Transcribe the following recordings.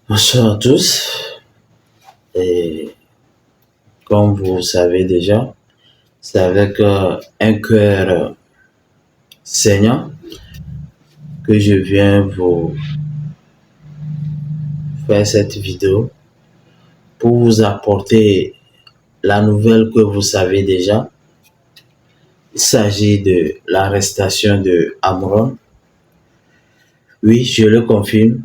Bonsoir à tous. Et comme vous savez déjà, c'est avec un cœur saignant que je viens vous faire cette vidéo pour vous apporter la nouvelle que vous savez déjà. Il s'agit de l'arrestation de Amron. Oui, je le confirme.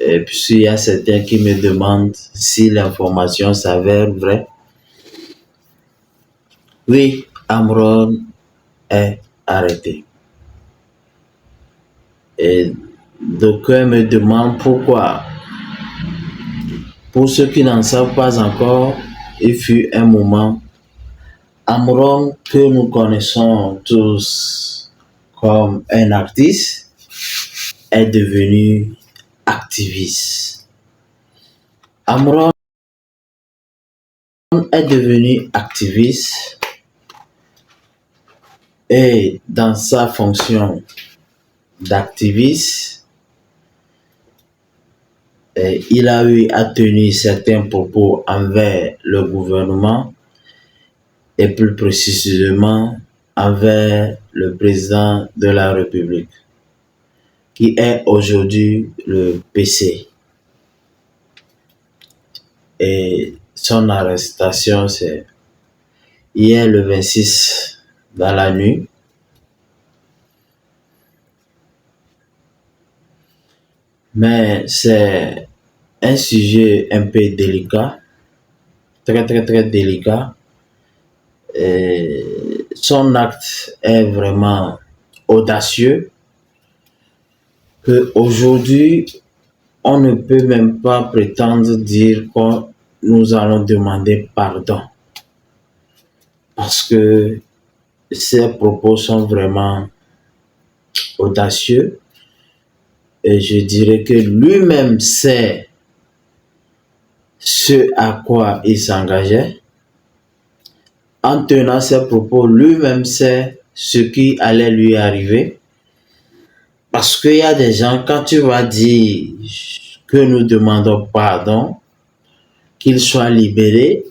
Et puisqu'il y a certains qui me demandent si l'information s'avère vraie. Oui, Amron est arrêté. Et d'aucuns me demandent pourquoi. Pour ceux qui n'en savent pas encore, il fut un moment, Amron, que nous connaissons tous comme un artiste, est devenu activiste. Amron est devenu activiste et dans sa fonction d'activiste, il a eu à tenir certains propos envers le gouvernement et plus précisément envers le président de la République, qui est aujourd'hui le PC. Et son arrestation, c'est hier le 26 dans la nuit. Mais c'est un sujet un peu délicat, très délicat. Et son acte est vraiment audacieux qu'aujourd'hui, on ne peut même pas prétendre dire que nous allons demander pardon. Parce que ces propos sont vraiment audacieux. Et je dirais que lui-même sait ce à quoi il s'engageait. En tenant ses propos, lui-même sait ce qui allait lui arriver. Parce qu'il y a des gens, quand tu vas dire que nous demandons pardon, qu'ils soient libérés,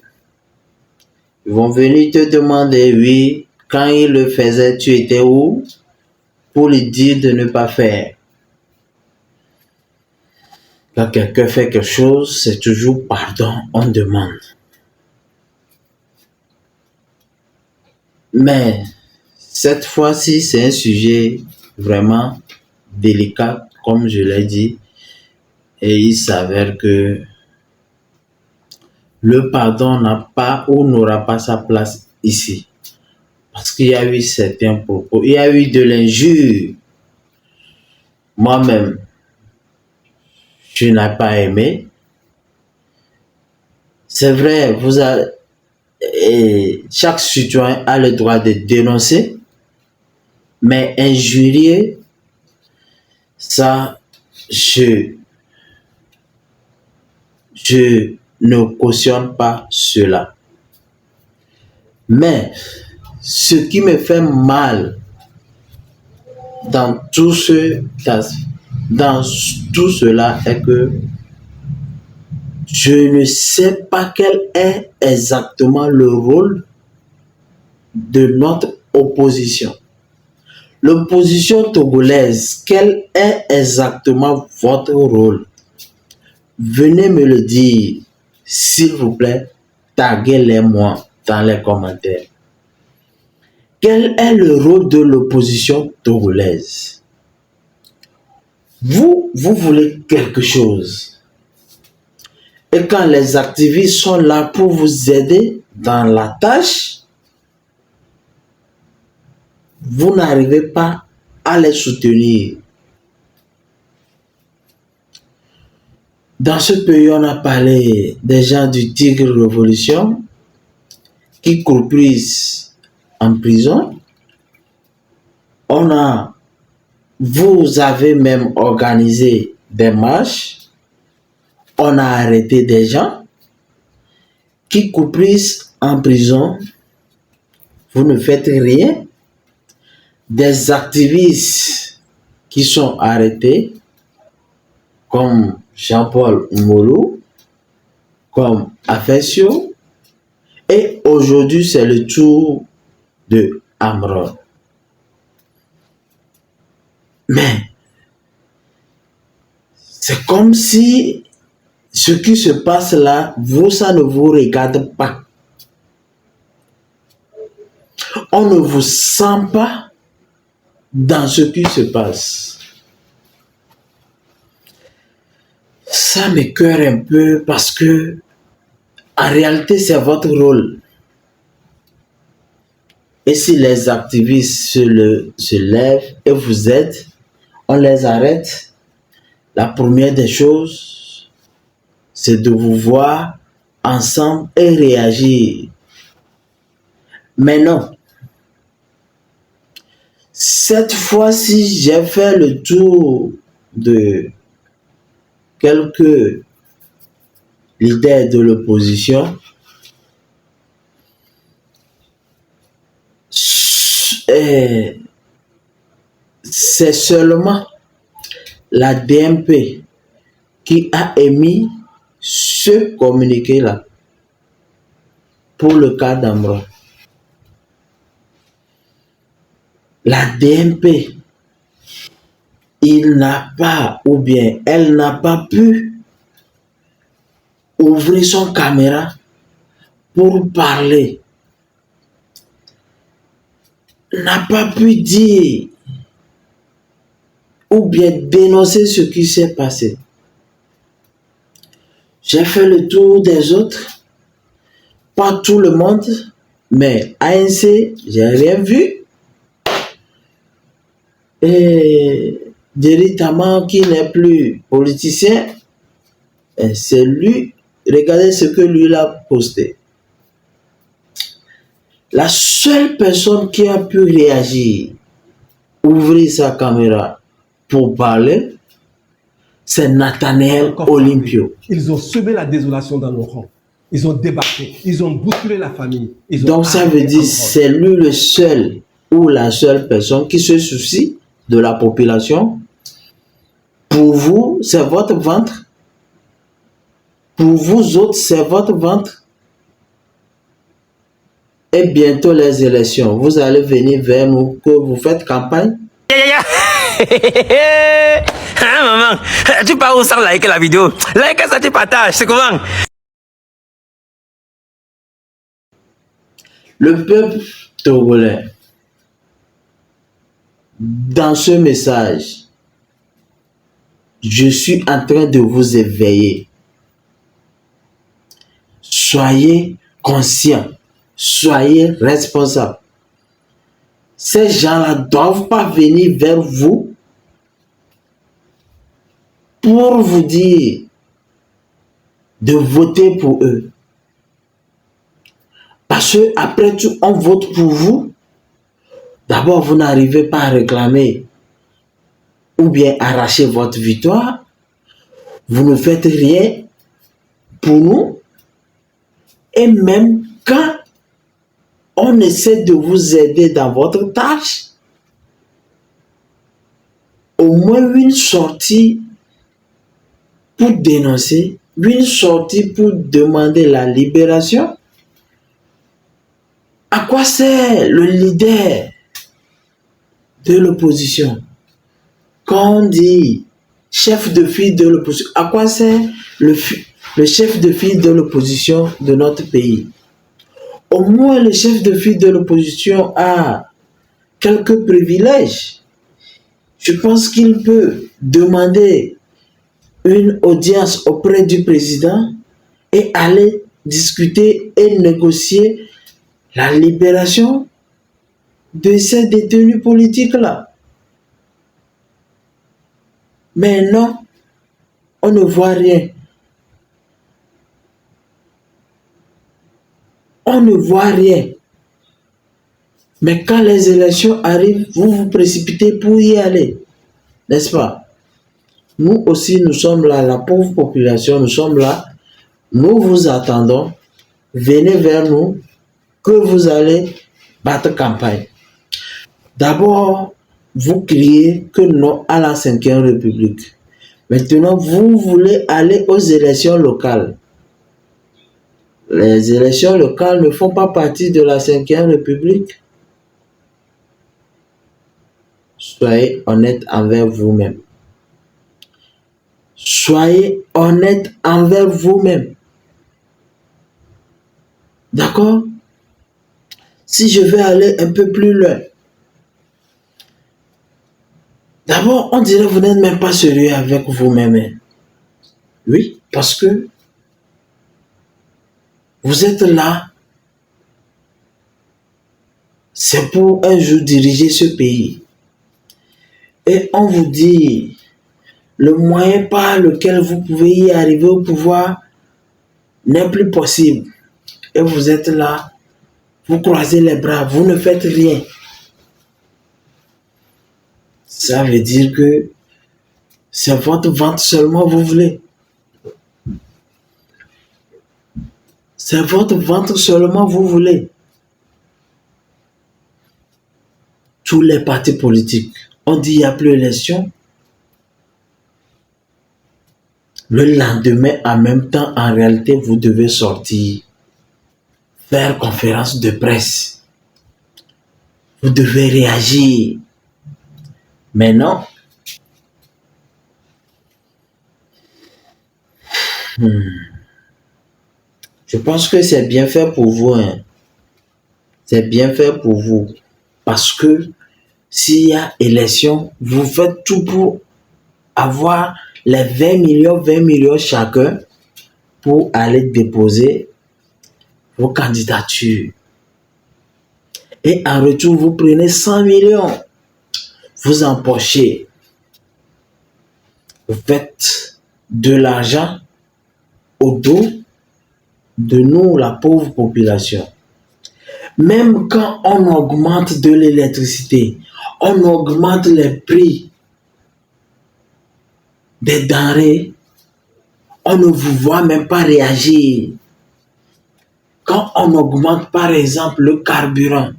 ils vont venir te demander, oui, quand il le faisait, tu étais où? Pour lui dire de ne pas faire. Quand quelqu'un fait quelque chose, c'est toujours pardon, on demande. Mais cette fois-ci, c'est un sujet vraiment délicat, comme je l'ai dit, et il s'avère que le pardon n'a pas ou n'aura pas sa place ici. Parce qu'il y a eu certains propos, il y a eu de l'injure. Moi-même, je n'ai pas aimé. C'est vrai, chaque citoyen a le droit de dénoncer, mais injurier, ça, je ne cautionne pas cela. Mais ce qui me fait mal dans tout cela est que je ne sais pas quel est exactement le rôle de notre opposition. L'opposition togolaise, quel est exactement votre rôle? Venez me le dire, s'il vous plaît, taguez-les-moi dans les commentaires. Quel est le rôle de l'opposition togolaise? Vous voulez quelque chose. Et quand les activistes sont là pour vous aider dans la tâche, vous n'arrivez pas à les soutenir. Dans ce pays, on a parlé des gens du Tigre Révolution qui croupissent en prison. Vous avez même organisé des marches. On a arrêté des gens qui croupissent en prison. Vous ne faites rien. Des activistes qui sont arrêtés, comme Jean-Paul Molo, comme Afesio, et aujourd'hui c'est le tour de Amron. Mais c'est comme si ce qui se passe là, ça ne vous regarde pas. On ne vous sent pas dans ce qui se passe. Ça m'écoeure un peu parce que en réalité c'est votre rôle. Et si les activistes se lèvent et vous aident, on les arrête. La première des choses, c'est de vous voir ensemble et réagir. Mais non. Cette fois-ci, j'ai fait le tour de quelques leaders de l'opposition. Et c'est seulement la DMP qui a émis ce communiqué-là pour le cas d'Amron. La DMP, il n'a pas, ou bien elle n'a pas pu ouvrir son caméra pour parler. N'a pas pu dire ou bien dénoncer ce qui s'est passé. J'ai fait le tour des autres, pas tout le monde, mais ANC, j'ai rien vu. Et Directement qui n'est plus politicien, c'est lui, regardez ce que lui a posté. La seule personne qui a pu réagir, ouvrir sa caméra pour parler, c'est Nathaniel Olympio. Ils ont semé la désolation dans nos rangs. Ils ont débarqué, ils ont bousculé la famille. Donc ça veut dire c'est lui le seul ou la seule personne qui se soucie de la population. Pour vous, c'est votre ventre. Pour vous autres, c'est votre ventre. Et bientôt les élections, vous allez venir vers nous que vous faites campagne. Hein, maman, tu pars où sans liker la vidéo? Like ça, tu partages, c'est comment? Le peuple togolais, dans ce message, je suis en train de vous éveiller. Soyez conscients, soyez responsables. Ces gens-là ne doivent pas venir vers vous pour vous dire de voter pour eux. Parce que après tout, on vote pour vous. D'abord, vous n'arrivez pas à réclamer ou bien arracher votre victoire. Vous ne faites rien pour nous. Et même quand on essaie de vous aider dans votre tâche, au moins une sortie pour dénoncer, une sortie pour demander la libération. À quoi sert le leader de l'opposition? Quand on dit chef de file de l'opposition, à quoi sert le chef de file de l'opposition de notre pays? Au moins le chef de file de l'opposition a quelques privilèges. Je pense qu'il peut demander une audience auprès du président et aller discuter et négocier la libération de ces détenus politiques-là. Mais non, on ne voit rien. On ne voit rien. Mais quand les élections arrivent, vous vous précipitez pour y aller. N'est-ce pas? Nous aussi, nous sommes là, la pauvre population, nous sommes là. Nous vous attendons. Venez vers nous que vous allez battre campagne. D'abord, vous criez que non à la 5e République. Maintenant, vous voulez aller aux élections locales. Les élections locales ne font pas partie de la 5e République. Soyez honnête envers vous-même. Soyez honnête envers vous-même. D'accord? Si je vais aller un peu plus loin, d'abord, on dirait que vous n'êtes même pas sérieux avec vous-même. Oui, parce que vous êtes là, c'est pour un jour diriger ce pays. Et on vous dit, le moyen par lequel vous pouvez y arriver au pouvoir n'est plus possible. Et vous êtes là, vous croisez les bras, vous ne faites rien. Ça veut dire que c'est votre ventre seulement vous voulez. C'est votre ventre seulement vous voulez. Tous les partis politiques ont dit il n'y a plus d'élection. Le lendemain, en même temps, en réalité, vous devez sortir, faire conférence de presse. Vous devez réagir. Mais non. Je pense que c'est bien fait pour vous. C'est bien fait pour vous. Parce que s'il y a élection, vous faites tout pour avoir les 20 millions chacun pour aller déposer vos candidatures. Et en retour, vous prenez 100 millions. Vous empochez. Vous faites de l'argent au dos de nous, la pauvre population. Même quand on augmente de l'électricité, on augmente les prix des denrées, on ne vous voit même pas réagir. Quand on augmente par exemple le carburant,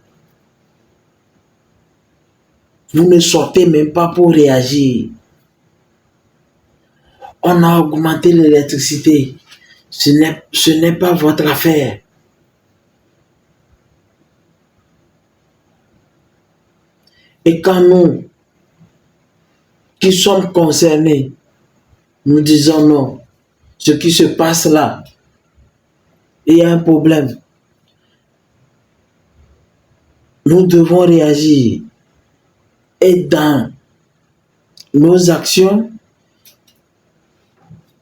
vous ne sortez même pas pour réagir. On a augmenté l'électricité. Ce n'est pas votre affaire. Et quand nous, qui sommes concernés, nous disons non, ce qui se passe là, il y a un problème. Nous devons réagir. Et dans nos actions,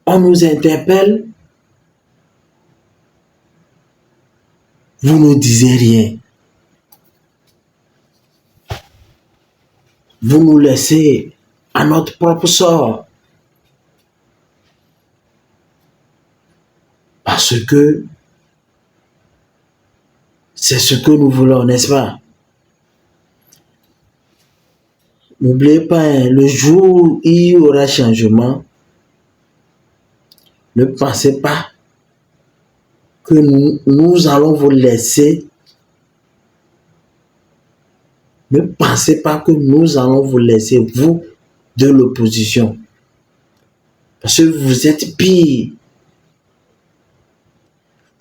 on nous interpelle, vous ne disiez rien. Vous nous laissez à notre propre sort. Parce que c'est ce que nous voulons, n'est-ce pas? N'oubliez pas, le jour où il y aura changement, ne pensez pas que nous allons vous laisser. Ne pensez pas que nous allons vous laisser, vous, de l'opposition. Parce que vous êtes pire.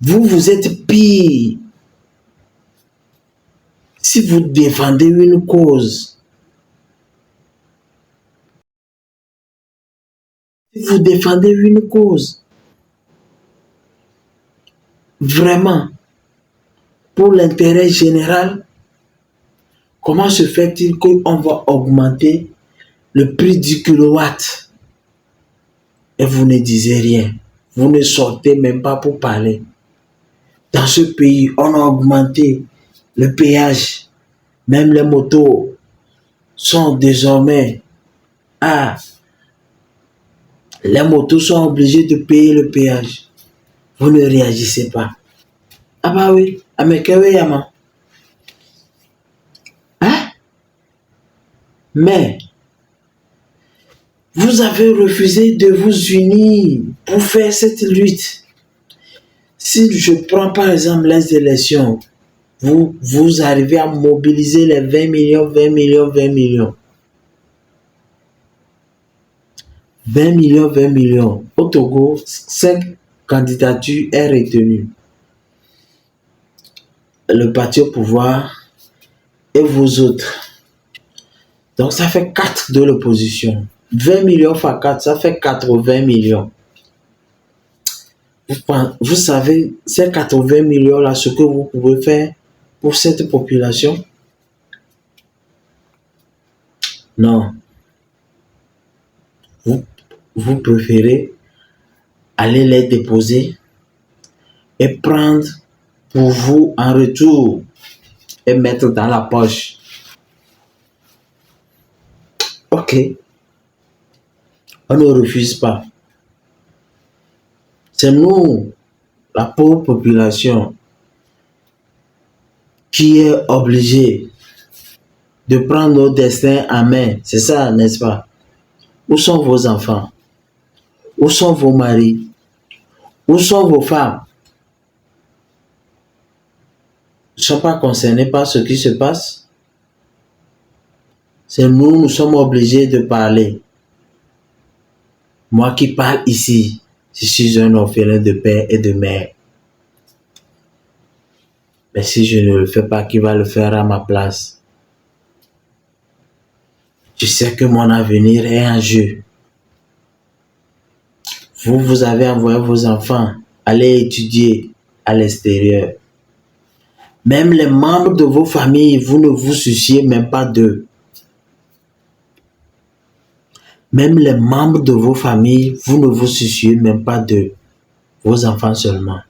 Vous êtes pire. Si vous défendez une cause, vraiment, pour l'intérêt général, comment se fait-il qu'on va augmenter le prix du kilowatt et vous ne disiez rien? Vous ne sortez même pas pour parler. Dans ce pays, on a augmenté le péage. Même les motos sont désormais les motos sont obligées de payer le péage. Vous ne réagissez pas. Ah bah oui, Yama. Hein? Mais vous avez refusé de vous unir pour faire cette lutte. Si je prends par exemple les élections, vous arrivez à mobiliser les 20 millions. 20 millions, 20 millions. Au Togo, 5 candidatures est retenue. Le parti au pouvoir et vous autres. Donc ça fait 4 de l'opposition. 20 millions fois 4, ça fait 80 millions. Vous savez, ces 80 millions-là, ce que vous pouvez faire pour cette population? Non. Vous préférez aller les déposer et prendre pour vous en retour et mettre dans la poche. Ok. On ne refuse pas. C'est nous, la pauvre population, qui est obligée de prendre notre destin en main. C'est ça, n'est-ce pas? Où sont vos enfants? Où sont vos maris? Où sont vos femmes? Ils ne sont pas concernés par ce qui se passe. C'est nous, nous sommes obligés de parler. Moi qui parle ici, je suis un orphelin de père et de mère. Mais si je ne le fais pas, qui va le faire à ma place? Je sais que mon avenir est en jeu. Vous avez envoyé vos enfants aller étudier à l'extérieur. Même les membres de vos familles, vous ne vous souciez même pas d'eux. Même les membres de vos familles, vous ne vous souciez même pas d'eux. Vos enfants seulement.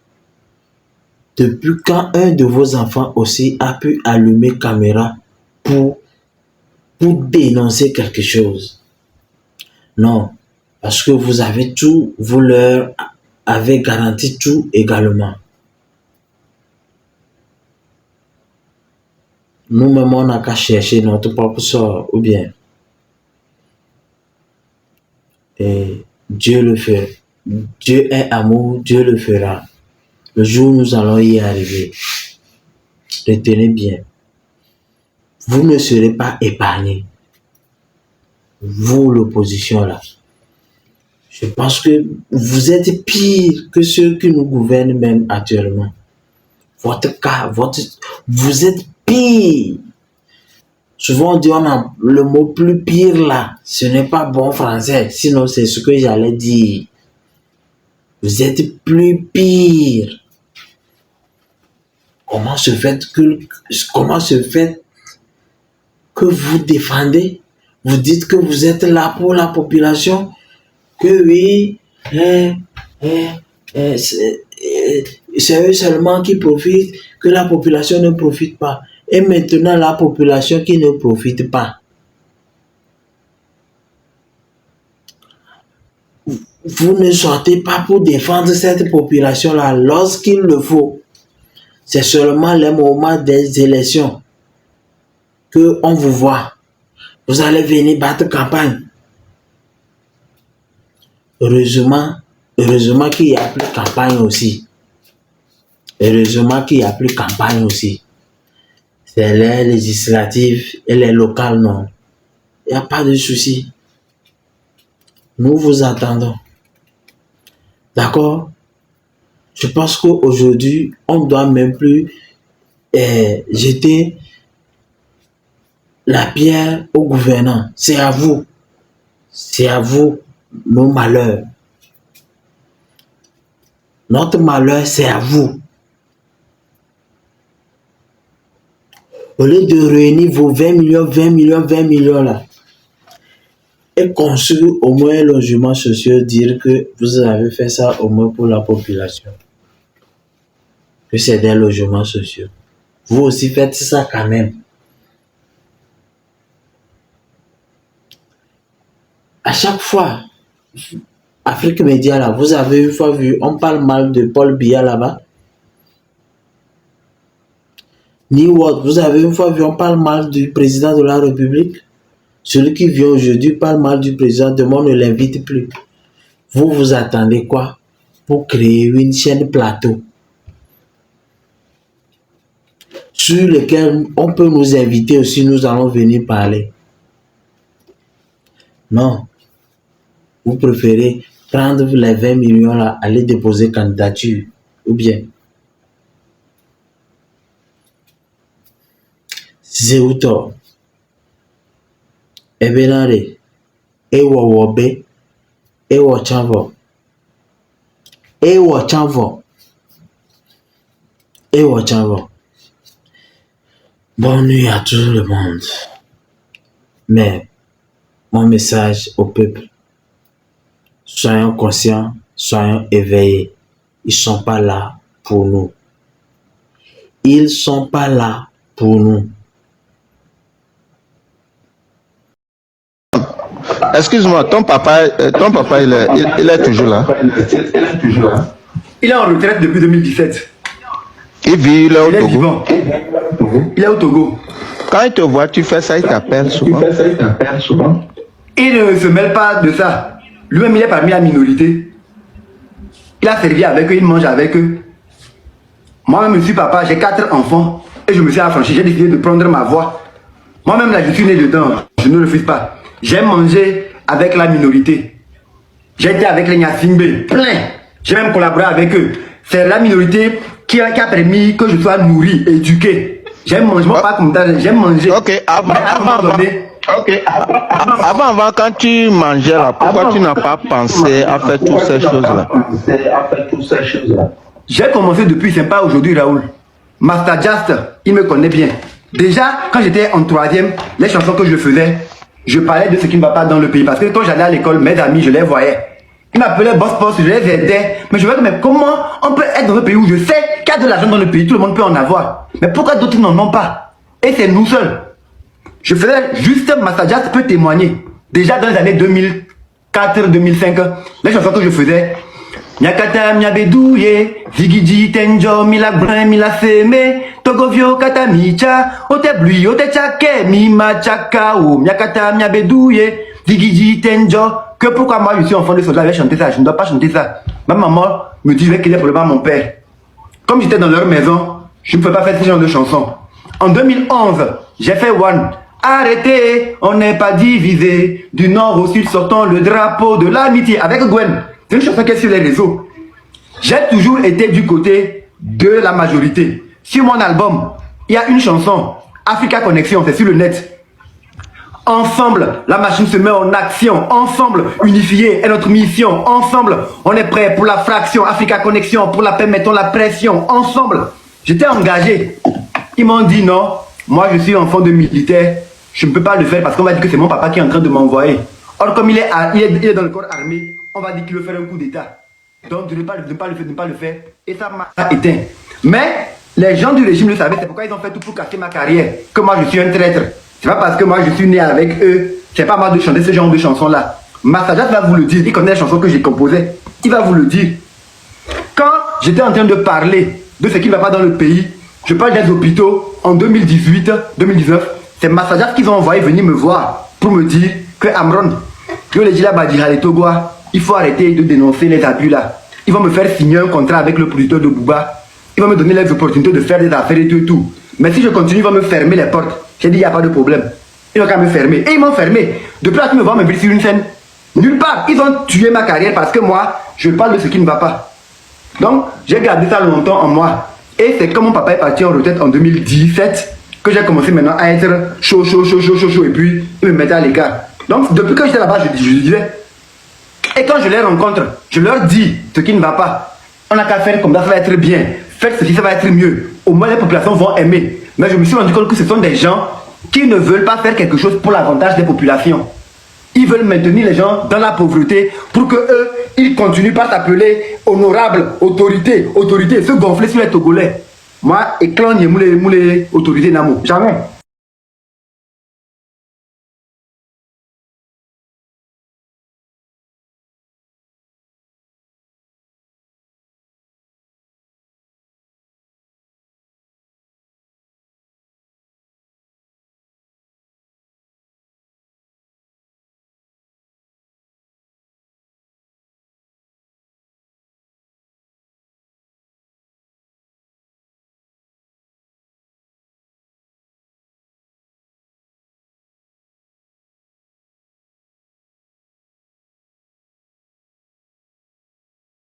Depuis quand un de vos enfants aussi a pu allumer caméra pour dénoncer quelque chose? Non, parce que vous avez tout, vous leur avez garanti tout également. Nous-mêmes, on n'a qu'à chercher notre propre sort, ou bien. Et Dieu le fait. Dieu est amour, Dieu le fera. Le jour où nous allons y arriver, retenez bien, vous ne serez pas épargnés. Vous, l'opposition là. Je pense que vous êtes pire que ceux qui nous gouvernent même actuellement. Votre cas, vous êtes pire. Souvent on dit on a le mot plus pire là. Ce n'est pas bon français. Sinon c'est ce que j'allais dire. Vous êtes plus pire. Comment se fait que vous défendez? Vous dites que vous êtes là pour la population, que oui, c'est eux seulement qui profitent, que la population ne profite pas. Et maintenant, la population qui ne profite pas. Vous ne sortez pas pour défendre cette population-là lorsqu'il le faut. C'est seulement les moments des élections qu'on vous voit. Vous allez venir battre campagne. Heureusement qu'il n'y a plus campagne aussi. Heureusement qu'il n'y a plus campagne aussi. C'est les législatives et les locales, non. Il n'y a pas de souci. Nous vous attendons. D'accord? Je pense qu'aujourd'hui, on ne doit même plus jeter la pierre au gouvernant. C'est à vous. C'est à vous, nos malheurs. Notre malheur, c'est à vous. Au lieu de réunir vos 20 millions là, et construire au moins un logement social, dire que vous avez fait ça au moins pour la population. Que c'est des logements sociaux. Vous aussi faites ça quand même. À chaque fois, Afrique Média là, vous avez une fois vu, on parle mal de Paul Biya là-bas. New World, vous avez une fois vu, on parle mal du président de la République. Celui qui vient aujourd'hui parle mal du président, demain on ne l'invite plus. Vous vous attendez quoi pour créer une chaîne plateau sur lequel on peut nous inviter aussi, nous allons venir parler? Non. vous préférez prendre les 20 millions là, aller déposer candidature, ou bien Zeuto, Ebenare, Ewawobe, Ewachanvo, Ewachanvo, Ewachanvo. Bonne nuit à tout le monde. Mais mon message au peuple, soyons conscients, soyons éveillés. Ils sont pas là pour nous. Ils sont pas là pour nous. Excuse-moi, ton papa il est toujours là. Il est en retraite depuis 2017. Il vit, il est au Il est Togo. vivant. Il est au Togo. Quand il te voit, tu fais ça, il t'appelle souvent. Il ne se mêle pas de ça. Lui-même, il est parmi la minorité. Il a servi avec eux, il mange avec eux. Moi-même, je suis papa, j'ai 4 enfants. Et je me suis affranchi, j'ai décidé de prendre ma voix. Moi-même, là, je suis né dedans. Je ne refuse pas. J'ai mangé avec la minorité. J'ai été avec les Nyasingbe, plein. J'ai même collaboré avec eux. C'est la minorité qui a permis que je sois nourri, éduqué. J'ai mangé, moi pas comme ça, j'ai mangé. Ok, avant, quand tu mangeais là, pourquoi tu n'as pas pensé à faire toutes ces choses-là? J'ai commencé depuis, c'est pas aujourd'hui, Raoul. Master Just, il me connaît bien. Déjà, quand j'étais en 3e, les chansons que je faisais, je parlais de ce qui ne va pas dans le pays. Parce que quand j'allais à l'école, mes amis, je les voyais. Ils m'appelaient boss boss, je les aidais. Mais je me disais, mais comment on peut être dans un pays où je sais qu'il y a de l'argent dans le pays, tout le monde peut en avoir. Mais pourquoi d'autres n'en ont pas? Et c'est nous seuls. Je faisais juste, Master Just peut témoigner. Déjà dans les années 2004-2005, les chansons que je faisais, Nyakata miabedouye, Zigiji tenjo, mila brin, mila seme, Togovio kata micha, ote blui, ote chake, mima chakao, Nyakata miabedouye, Zigiji tenjo. Que pourquoi moi je suis enfant de soldat, je vais chanter ça, je ne dois pas chanter ça. Ma maman me disait qu'il y a problème à mon père. Comme j'étais dans leur maison, je ne peux pas faire ce genre de chansons. En 2011, j'ai fait One. Arrêtez, on n'est pas divisé. Du nord au sud, sortons le drapeau de l'amitié avec Gwen. C'est une chanson qui est sur les réseaux. J'ai toujours été du côté de la majorité. Sur mon album, il y a une chanson, Africa Connection, c'est sur le net. Ensemble, la machine se met en action. Ensemble, unifié est notre mission. Ensemble, on est prêt pour la fraction. Africa Connection, pour la paix, mettons la pression. Ensemble, j'étais engagé. Ils m'ont dit non, moi je suis enfant de militaire. Je ne peux pas le faire parce qu'on va dire que c'est mon papa qui est en train de m'envoyer. Or, comme il est dans le corps armé, on va dire qu'il veut faire un coup d'état. Donc, de ne pas le faire. Et ça m'a éteint. Mais, les gens du régime le savaient. C'est pourquoi ils ont fait tout pour casser ma carrière. Que moi, je suis un traître. C'est pas parce que moi, je suis né avec eux. C'est pas moi de chanter ce genre de chansons-là. Master Just va vous le dire. Il connaît les chansons que j'ai composées. Il va vous le dire. Quand j'étais en train de parler de ce qui ne va pas dans le pays, je parle des hôpitaux en 2018, 2019. C'est Master Just qu'ils ont envoyé venir me voir pour me dire que Amron, il faut arrêter de dénoncer les abus là. Ils vont me faire signer un contrat avec le producteur de Booba. Ils vont me donner les opportunités de faire des affaires et tout. Mais si je continue, ils vont me fermer les portes. J'ai dit, il n'y a pas de problème. Ils vont quand même me fermer. Et ils m'ont fermé. Depuis là, tu me vois me briller sur une scène. Nulle part. Ils ont tué ma carrière parce que moi, je parle de ce qui ne va pas. Donc, j'ai gardé ça longtemps en moi. Et c'est comme mon papa est parti en retraite en 2017 que j'ai commencé maintenant à être chaud. Et puis, ils me mettaient à l'écart. Donc, depuis que j'étais là-bas, je disais. Et quand je les rencontre, je leur dis ce qui ne va pas. On n'a qu'à faire comme ça, ça va être bien. Faites ceci, ça va être mieux. Au moins, les populations vont aimer. Mais je me suis rendu compte que ce sont des gens qui ne veulent pas faire quelque chose pour l'avantage des populations. Ils veulent maintenir les gens dans la pauvreté pour que eux, ils continuent par s'appeler honorable, autorité, se gonfler sur les Togolais. Moi, et clan, moulé, autorité, n'amo. Jamais.